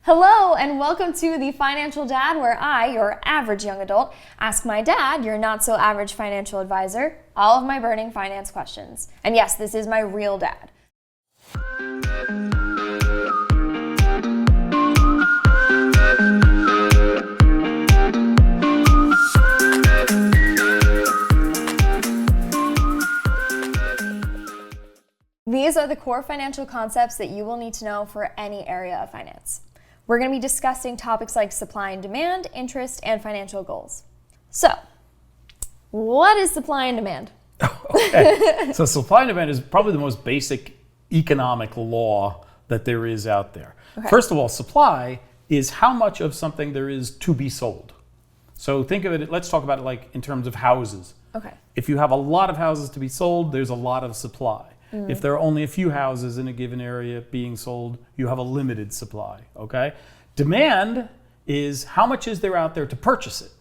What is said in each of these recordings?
Hello and welcome to The Financial Dad, where I, your average young adult, ask my dad, your not so average financial advisor, all of my burning finance questions. And yes, this is my real dad. These are the core financial concepts that you will need to know for any area of finance. We're going to be discussing topics like supply and demand, interest, and financial goals. So, what is supply and demand? Okay. So supply and demand is probably the most basic economic law that there is out there. Okay. First of all, supply is how much of something there is to be sold. So think of it, let's talk about it like in terms of houses. Okay. If you have a lot of houses to be sold, there's a lot of supply. If there are only a few houses in a given area being sold, you have a limited supply, okay? Demand is how much is there out there to purchase it,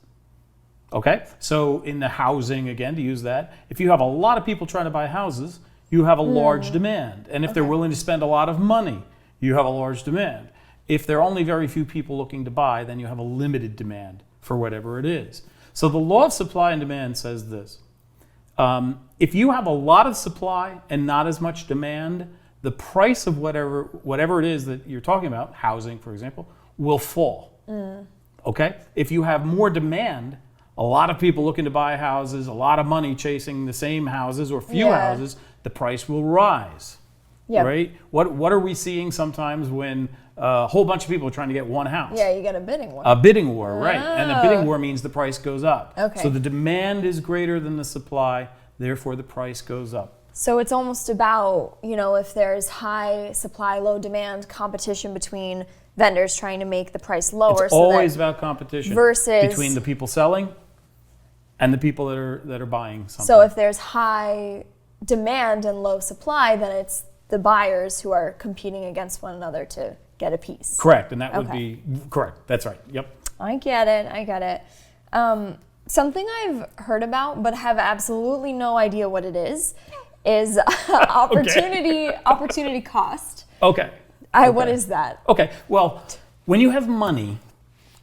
okay? So in the housing, again, to use that, if you have a lot of people trying to buy houses, you have a large demand. And if they're willing to spend a lot of money, you have a large demand. If there are only very few people looking to buy, then you have a limited demand for whatever it is. So the law of supply and demand says this. If you have a lot of supply and not as much demand, the price of whatever it is that you're talking about, housing, for example, will fall. Okay? If you have more demand, a lot of people looking to buy houses, a lot of money chasing the same houses or few houses, the price will rise. Yep. Right? What are we seeing sometimes when a whole bunch of people are trying to get one house? Yeah, you get a bidding war. A bidding war, right. And a bidding war means the price goes up. Okay. So the demand is greater than the supply, therefore the price goes up. So it's almost about, if there's high supply, low demand competition between vendors trying to make the price lower. It's always about competition versus between the people selling and the people that are buying something. So if there's high demand and low supply, then it's the buyers who are competing against one another to get a piece. Correct, and that would be correct. That's right. Yep. I get it. Something I've heard about but have absolutely no idea what it is opportunity cost. Okay. What is that? Okay. Well, when you have money,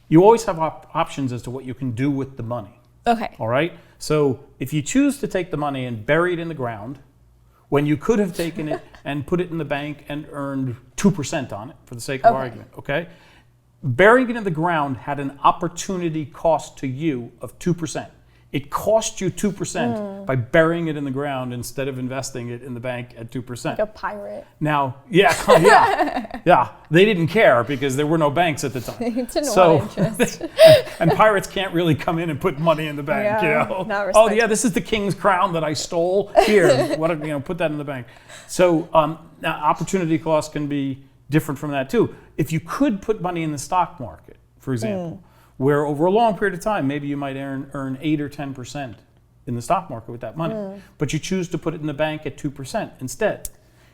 you always have options as to what you can do with the money. Okay. All right. So if you choose to take the money and bury it in the ground, when you could have taken it and put it in the bank and earned 2% on it, for the sake of argument, okay? Burying it in the ground had an opportunity cost to you of 2%. It cost you 2% by burying it in the ground instead of investing it in the bank at 2%. Like a pirate. Now, yeah. They didn't care because there were no banks at the time. It's no interest. And pirates can't really come in and put money in the bank, this is the king's crown that I stole. Here, put that in the bank. So now opportunity cost can be different from that too. If you could put money in the stock market, for example, where over a long period of time, maybe you might earn 8 or 10% in the stock market with that money, but you choose to put it in the bank at 2% instead.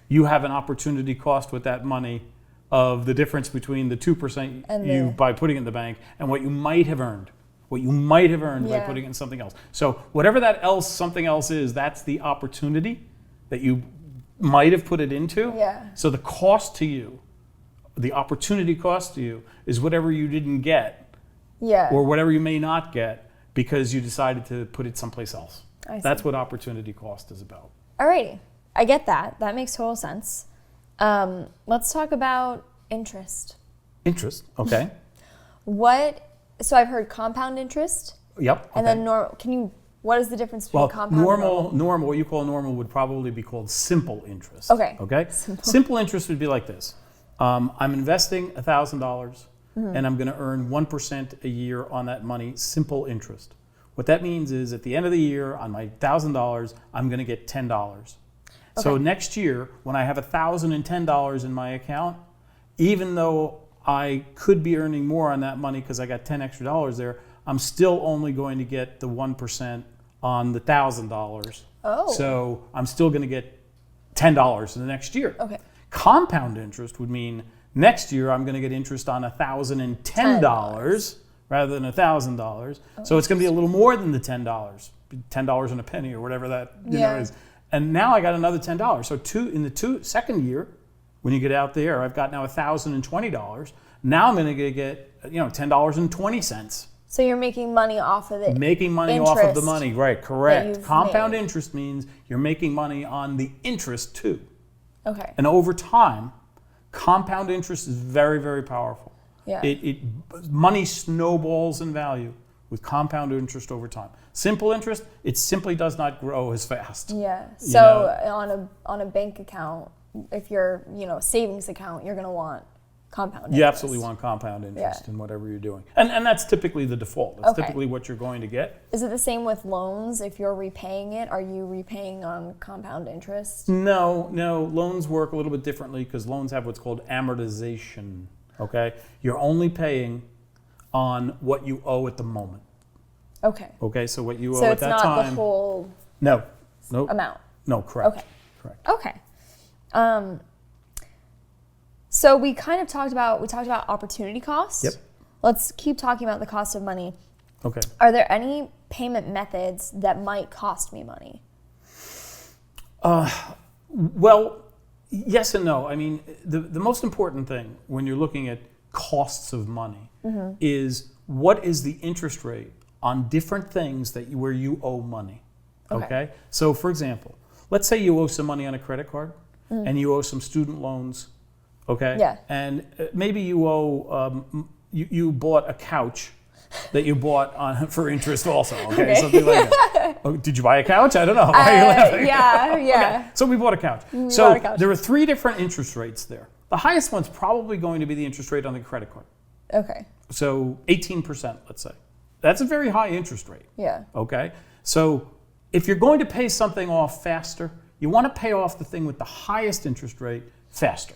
You have an opportunity cost with that money of the difference between the 2% by putting it in the bank and what you might have earned. By putting it in something else. So whatever something else is, that's the opportunity that you might have put it into. Yeah. So the cost to you, the opportunity cost to you, is whatever you didn't get. Yeah. Or whatever you may not get because you decided to put it someplace else. That's what opportunity cost is about. Alrighty. I get that. That makes total sense. Let's talk about interest. Interest, okay. So I've heard compound interest. Yep. Okay. And then what is the difference between compound and normal, what you call normal would probably be called simple interest. Okay. Simple interest would be like this. I'm investing $1,000 and I'm going to earn 1% a year on that money, simple interest. What that means is at the end of the year on my $1,000, I'm going to get $10. Okay. So next year, when I have $1,010 in my account, even though I could be earning more on that money because I got $10 extra there, I'm still only going to get the 1% on the $1,000. Oh. So I'm still going to get $10 in the next year. Okay. Compound interest would mean next year I'm going to get interest on $1,010 rather than $1,000. So it's going to be a little more than the $10 and a penny or whatever that is. And now I got another $10. So second year, When you get out there, I've got now $1,020. Now I'm going to get $10.20. So you're making money off of it. Making money off of the money, right? Correct. you've Compound made. interest means you're making money on the interest too. Okay. And over time, compound interest is very, very powerful. Yeah. Money snowballs in value with compound interest over time. Simple interest, it simply does not grow as fast. Yeah. So on a bank account, if you're, savings account, you're going to want compound interest. You absolutely want compound interest in whatever you're doing. And that's typically the default. That's typically what you're going to get. Is it the same with loans? If you're repaying it, are you repaying on compound interest? No. Loans work a little bit differently because loans have what's called amortization. Okay? You're only paying on what you owe at the moment. Okay. Okay, so what you owe at that time. So it's not the whole amount? No, correct. Okay. Correct. Okay. So we kind of talked about opportunity costs. Yep. Let's keep talking about the cost of money. Okay. Are there any payment methods that might cost me money? Well, yes and no. I mean, the most important thing when you're looking at costs of money is what is the interest rate on different things where you owe money. Okay? So, for example, let's say you owe some money on a credit card and you owe some student loans. Okay? Yeah. And maybe you owe, you bought a couch that you bought for interest also. Okay? Something like that. Oh, did you buy a couch? I don't know. Why are you laughing? Yeah. Okay. So we bought a couch. There are 3 different interest rates there. The highest one's probably going to be the interest rate on the credit card. Okay. So 18%, let's say. That's a very high interest rate. Yeah. Okay? So if you're going to pay something off faster, you want to pay off the thing with the highest interest rate faster.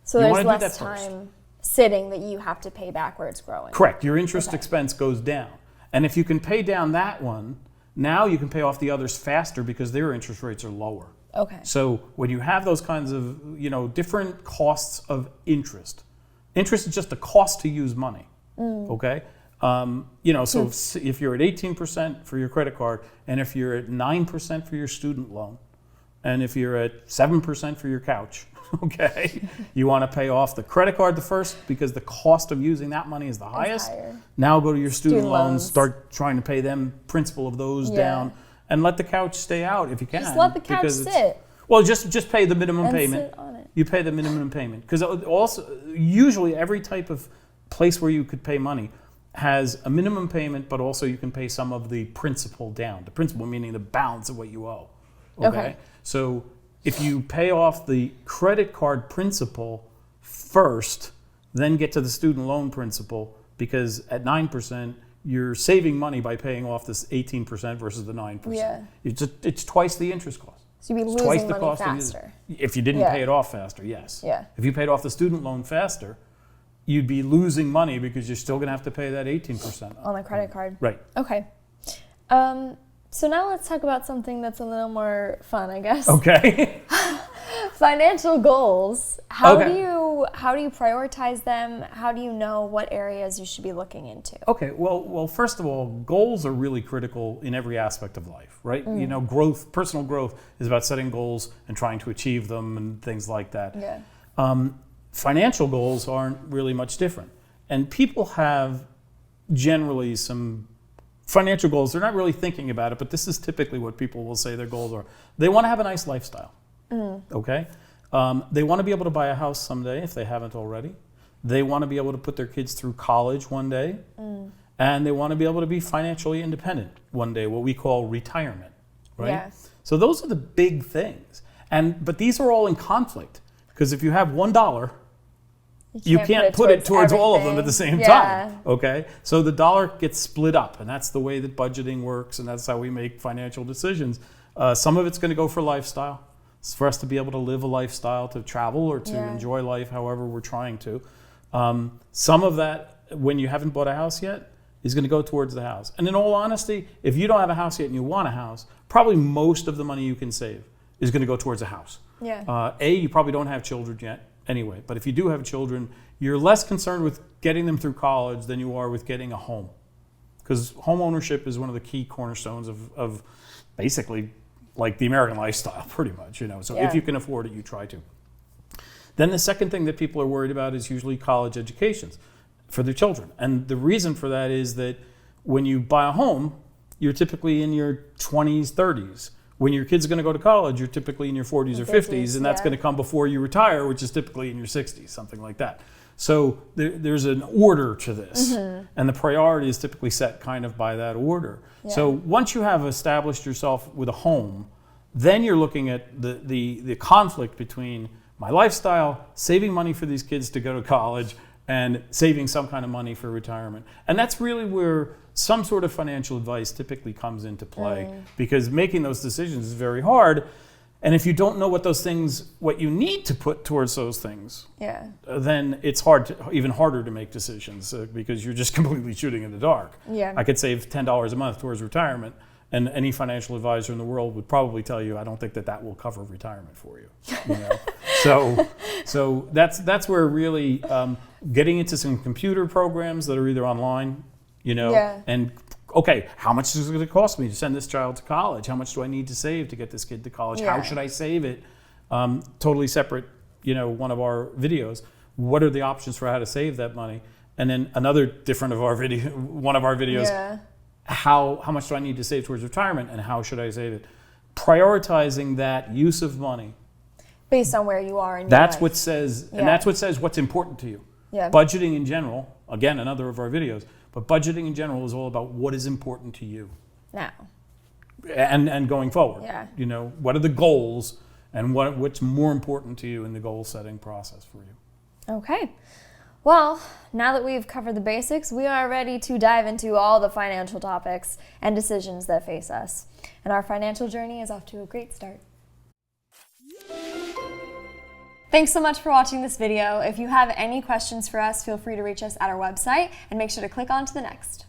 So there's less time sitting that you have to pay back where it's growing. Correct. Your interest expense goes down. And if you can pay down that one, now you can pay off the others faster because their interest rates are lower. Okay. So when you have those kinds of, different costs of interest is just a cost to use money. Okay? So if you're at 18% for your credit card, and if you're at 9% for your student loan, and if you're at 7% for your couch, okay, you want to pay off the credit card the first because the cost of using that money is the highest. Now go to your student loans, start trying to pay them principal of those down, and let the couch stay out if you can. Just let the couch sit. Well, just pay the minimum payment. Sit on it. You pay the minimum payment because also usually every type of place where you could pay money has a minimum payment, but also you can pay some of the principal down. The principal meaning the balance of what you owe. Okay. So if you pay off the credit card principal first, then get to the student loan principal, because at 9%, you're saving money by paying off this 18% versus the 9%. Yeah. It's twice the interest cost. So you'd be losing money faster. If you didn't pay it off faster, yes. Yeah. If you paid off the student loan faster, you'd be losing money because you're still going to have to pay that 18% on the credit card. Right. Okay. So now let's talk about something that's a little more fun, I guess. Okay. Financial goals. How do you prioritize them? How do you know what areas you should be looking into? Okay. Well, first of all, goals are really critical in every aspect of life, right? Personal growth is about setting goals and trying to achieve them and things like that. Yeah. Financial goals aren't really much different. And people have generally some financial goals. They're not really thinking about it, but this is typically what people will say their goals are. They want to have a nice lifestyle. Okay? They want to be able to buy a house someday if they haven't already. They want to be able to put their kids through college one day. And they want to be able to be financially independent one day, what we call retirement. Right? Yeah. So those are the big things. But these are all in conflict, because if you have $1, you can't put it towards all of them at the same time. Okay? So the dollar gets split up, and that's the way that budgeting works, and that's how we make financial decisions. Some of it's going to go for lifestyle. It's for us to be able to live a lifestyle, to travel or to enjoy life however we're trying to. Some of that, when you haven't bought a house yet, is going to go towards the house. And in all honesty, if you don't have a house yet and you want a house, probably most of the money you can save is going to go towards a house. Yeah. You probably don't have children yet anyway, but if you do have children, you're less concerned with getting them through college than you are with getting a home. Because home ownership is one of the key cornerstones of basically like the American lifestyle, pretty much. So if you can afford it, you try to. Then the second thing that people are worried about is usually college educations for their children. And the reason for that is that when you buy a home, you're typically in your 20s, 30s. When your kid's going to go to college, you're typically in your 40s or 50s, and that's going to come before you retire, which is typically in your 60s, something like that. So there's an order to this, and the priority is typically set kind of by that order. Yeah. So once you have established yourself with a home, then you're looking at the conflict between my lifestyle, saving money for these kids to go to college, and saving some kind of money for retirement. And that's really where some sort of financial advice typically comes into play, because making those decisions is very hard. And if you don't know what you need to put towards those things, then it's even harder to make decisions because you're just completely shooting in the dark. Yeah. I could save $10 a month towards retirement, and any financial advisor in the world would probably tell you, I don't think that will cover retirement for you. You know? So that's where really getting into some computer programs that are either online, and okay, how much is it going to cost me to send this child to college? How much do I need to save to get this kid to college? How should I save it? Totally separate, one of our videos. What are the options for how to save that money? And then another different one of our videos, how much do I need to save towards retirement and how should I save it? Prioritizing that use of money. Based on where you are in your life. And that's what says what's important to you. Yeah. Budgeting in general, again, another of our videos, but budgeting in general is all about what is important to you now and going forward. Yeah. What are the goals and what's more important to you in the goal setting process for you. Okay. Well, now that we've covered the basics, we are ready to dive into all the financial topics and decisions that face us. And our financial journey is off to a great start. Thanks so much for watching this video. If you have any questions for us, feel free to reach us at our website and make sure to click on to the next.